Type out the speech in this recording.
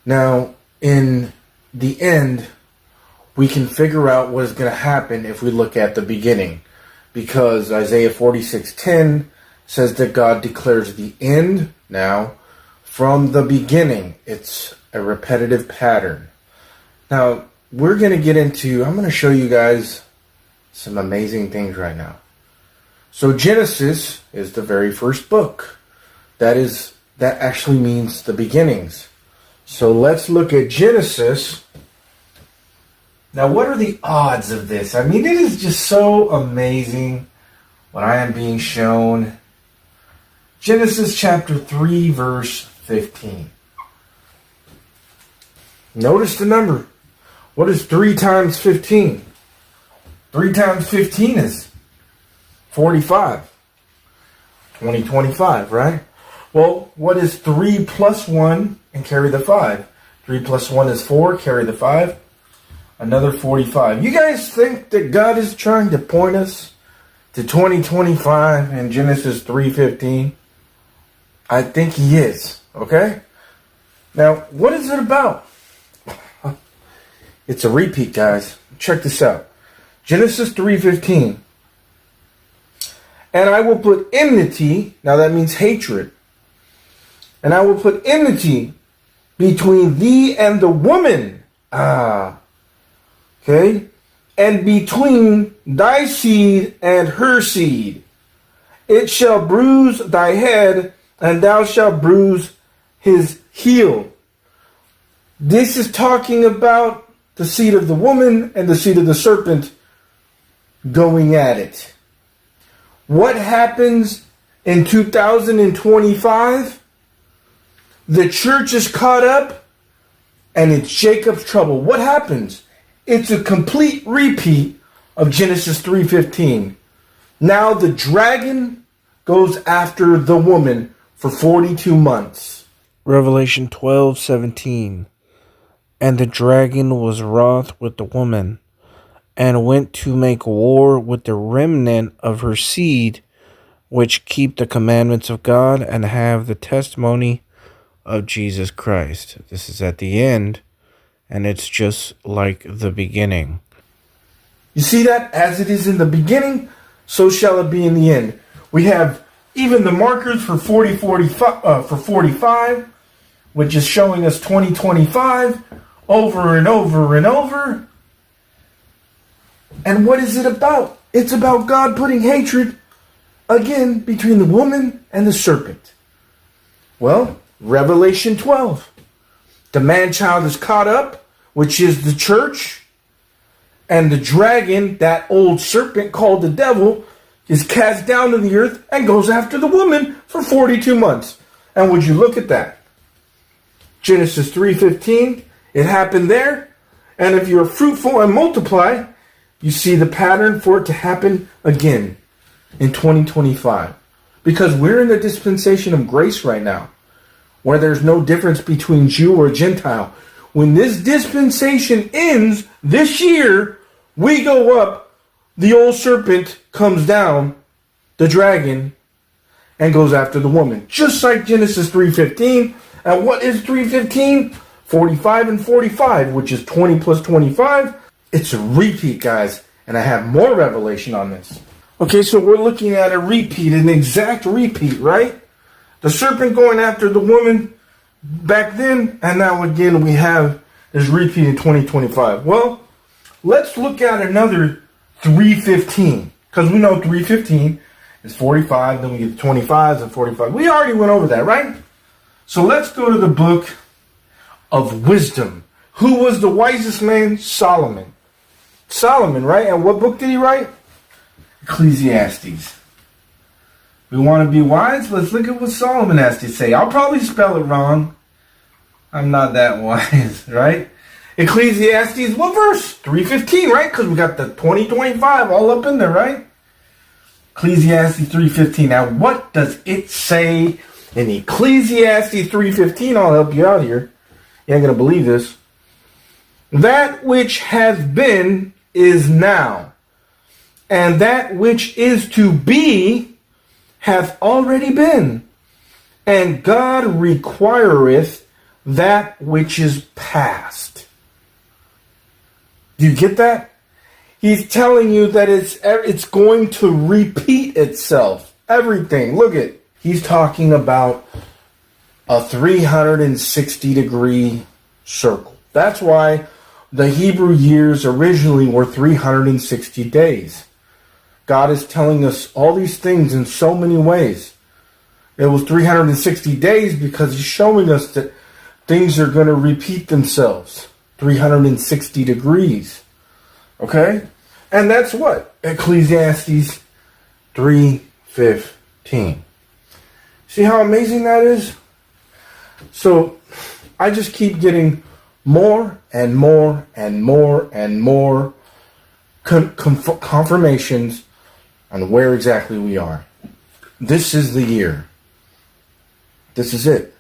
Now, in the end, we can figure out what is going to happen if we look at the beginning. Because Isaiah 46:10 says that God declares the end now from the beginning. It's a repetitive pattern. Now, we're going to get into, I'm going to show you guys some amazing things right now. So Genesis is the very first book. That actually means the beginnings. So let's look at Genesis. Now, what are the odds of this? I mean, it is just so amazing what I am being shown. Genesis chapter 3, verse 15. Notice the number. What is 3 times 15? 3 times 15 is 45. 2025, right? Well, what is 3 plus 1 and carry the 5? 3 plus 1 is 4, carry the 5. Another 45. You guys think that God is trying to point us to 2025 in Genesis 3:15? I think he is, okay? Now, what is it about? It's a repeat, guys. Check this out. Genesis 3:15. And I will put enmity, now that means hatred. And I will put enmity between thee and the woman. Okay? And between thy seed and her seed. It shall bruise thy head, and thou shalt bruise his heel. This is talking about the seed of the woman and the seed of the serpent going at it. What happens in 2025? The church is caught up, and it's Jacob's trouble. What happens? It's a complete repeat of Genesis 3:15. Now the dragon goes after the woman for 42 months. Revelation 12:17. And the dragon was wroth with the woman, and went to make war with the remnant of her seed, which keep the commandments of God and have the testimony of Jesus Christ. This is at the end, and it's just like the beginning. You see that? As it is in the beginning, so shall it be in the end. We have even the markers for 45, which is showing us 2025 over and over and over. And what is it about? It's about God putting hatred again between the woman and the serpent. Well, Revelation 12. The man-child is caught up, which is the church. And the dragon, that old serpent called the devil, is cast down to the earth and goes after the woman for 42 months. And would you look at that? Genesis 3:15, it happened there. And if you're fruitful and multiply, you see the pattern for it to happen again in 2025. Because we're in the dispensation of grace right now, where there's no difference between Jew or Gentile. When this dispensation ends this year, we go up, the old serpent comes down, the dragon, and goes after the woman. Just like Genesis 3:15. And what is 3:15? 45 and 45, which is 20 plus 25. It's a repeat, guys. And I have more revelation on this. Okay, so we're looking at a repeat, an exact repeat, right? The serpent going after the woman back then, and now again we have this repeat in 2025. Well, let's look at another 3:15, because we know 3:15 is 45, then we get the 25s and 45. We already went over that, right? So let's go to the book of wisdom. Who was the wisest man? Solomon. Solomon, right? And what book did he write? Ecclesiastes. We want to be wise? Let's look at what Solomon has to say. I'll probably spell it wrong. I'm not that wise, right? Ecclesiastes, what verse? 3:15, right? Because we got the 2025 all up in there, right? Ecclesiastes 3:15. Now, what does it say in Ecclesiastes 3:15? I'll help you out here. You ain't going to believe this. That which has been is now, and that which is to be hath already been. And God requireth that which is past. Do you get that? He's telling you that it's going to repeat itself. Everything. Look at. He's talking about a 360-degree circle. That's why the Hebrew years originally were 360 days. God is telling us all these things in so many ways. It was 360 days because he's showing us that things are going to repeat themselves. 360 degrees. Okay? And that's what? Ecclesiastes 3:15. See how amazing that is? So I just keep getting more and more and more and more confirmations on where exactly we are. This is the year. This is it.